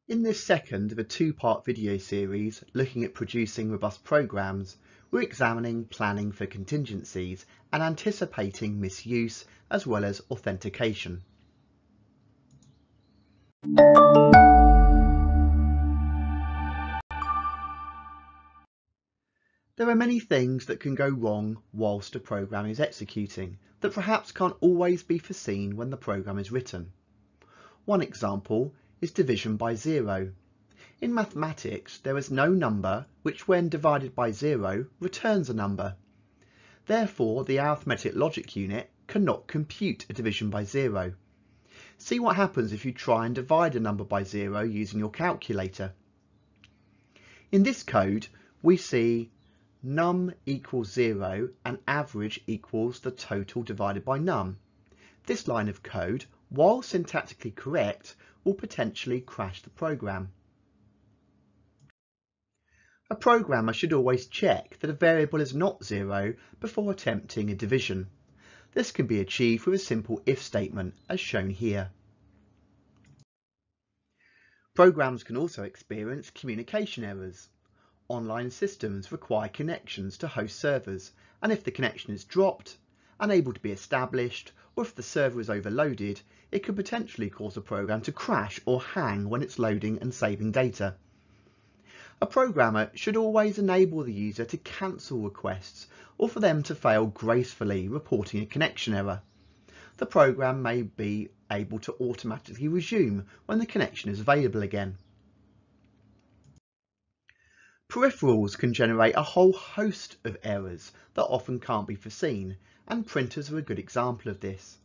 In this second of a two-part video series looking at producing robust programs, we're examining planning for contingencies and anticipating misuse as well as authentication. There are many things that can go wrong whilst a program is executing that perhaps can't always be foreseen when the program is written. One example is division by zero. In mathematics, there is no number which, when divided by zero, returns a number. Therefore, the arithmetic logic unit cannot compute a division by zero. See what happens if you try and divide a number by zero using your calculator. In this code, we see num equals 0 and average equals the total divided by num. This line of code, while syntactically correct, will potentially crash the program. A programmer should always check that a variable is not 0 before attempting a division. This can be achieved with a simple if statement, as shown here. Programs can also experience communication errors. Online systems require connections to host servers, and if the connection is dropped, unable to be established, or if the server is overloaded, it could potentially cause a program to crash or hang when it's loading and saving data. A programmer should always enable the user to cancel requests or for them to fail gracefully, reporting a connection error. The program may be able to automatically resume when the connection is available again. Peripherals can generate a whole host of errors that often can't be foreseen, and printers are a good example of this.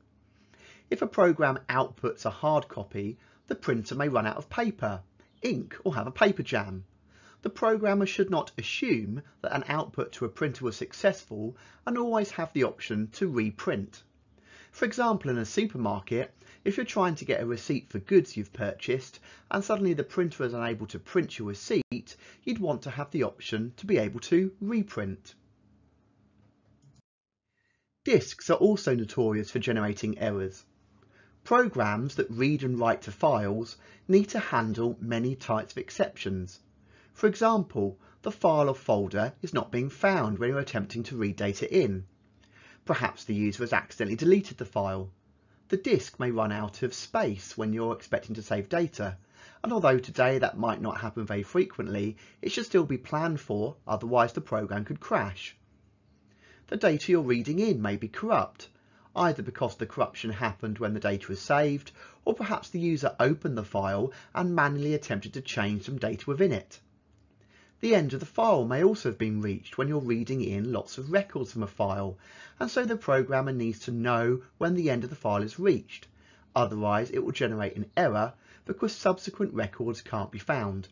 If a program outputs a hard copy, the printer may run out of paper, ink, or have a paper jam. The programmer should not assume that an output to a printer was successful and always have the option to reprint. For example, in a supermarket, if you're trying to get a receipt for goods you've purchased and suddenly the printer is unable to print your receipt, you'd want to have the option to be able to reprint. Disks are also notorious for generating errors. Programs that read and write to files need to handle many types of exceptions. For example, the file or folder is not being found when you're attempting to read data in. Perhaps the user has accidentally deleted the file. The disk may run out of space when you're expecting to save data, and although today that might not happen very frequently, it should still be planned for, otherwise the program could crash. The data you're reading in may be corrupt, either because the corruption happened when the data was saved, or perhaps the user opened the file and manually attempted to change some data within it. The end of the file may also have been reached when you're reading in lots of records from a file, and so the programmer needs to know when the end of the file is reached. Otherwise, it will generate an error because subsequent records can't be found.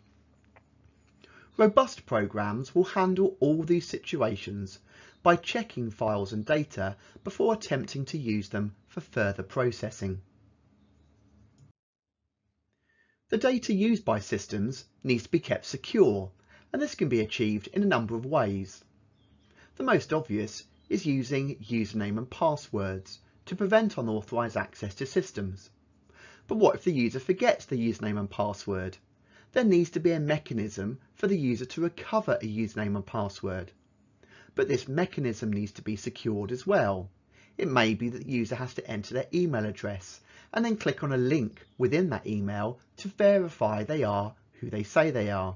Robust programs will handle all these situations by checking files and data before attempting to use them for further processing. The data used by systems needs to be kept secure, and this can be achieved in a number of ways. The most obvious is using username and passwords to prevent unauthorized access to systems. But what if the user forgets the username and password? There needs to be a mechanism for the user to recover a username and password. But this mechanism needs to be secured as well. It may be that the user has to enter their email address and then click on a link within that email to verify they are who they say they are.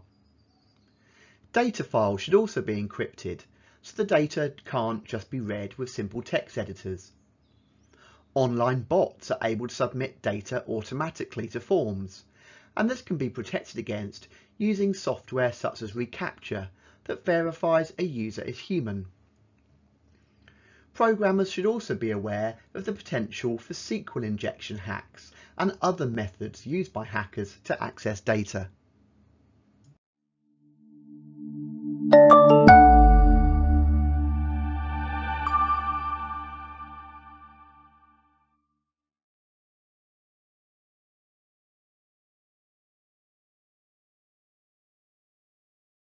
Data files should also be encrypted, so the data can't just be read with simple text editors. Online bots are able to submit data automatically to forms, and this can be protected against using software such as reCAPTCHA that verifies a user is human. Programmers should also be aware of the potential for SQL injection hacks and other methods used by hackers to access data.